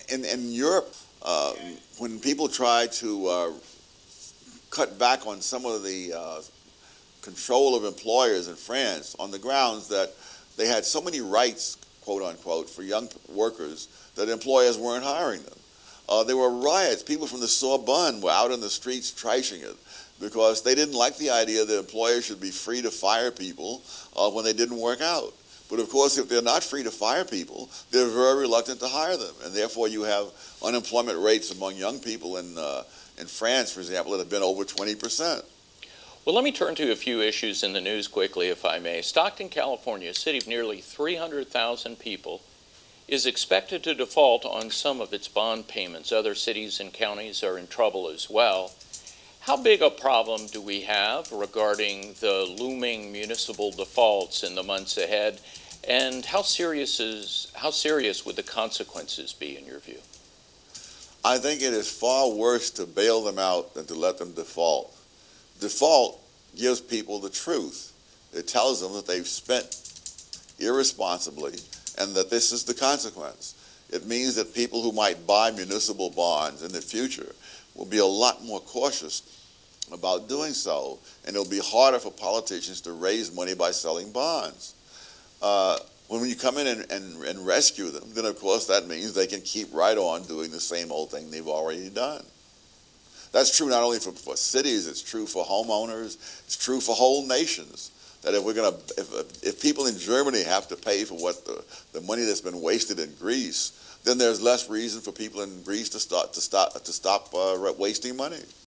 In Europe, when people try to cut back on some of the control of employers in France on the grounds that they had so many rights, quote unquote, for young workers that employers weren't hiring them. There were riots. People from the Sorbonne were out in the streets trashing it because they didn't like the idea that employers should be free to fire people when they didn't work out. But of course, if they're not free to fire people, they're very reluctant to hire them. And therefore, you have unemployment rates among young people in France, for example, that have been over 20%. Well, let me turn to a few issues in the news quickly, if I may. Stockton, California, a city of nearly 300,000 people, is expected to default on some of its bond payments. Other cities and counties are in trouble as well. How big a problem do we have regarding the looming municipal defaults in the months ahead, and how serious would the consequences be in your view? I think it is far worse to bail them out than to let them default. Default gives people the truth. It tells them that they've spent irresponsibly and that this is the consequence. It means that people who might buy municipal bonds in the future will be a lot more cautious about doing so, and it'll be harder for politicians to raise money by selling bonds. When you come in and rescue them, then of course that means they can keep right on doing the same old thing they've already done. That's true not only for cities, it's true for homeowners, it's true for whole nations. That if people in Germany have to pay for what the money that's been wasted in Greece, then there's less reason for people in Greece to stop wasting money.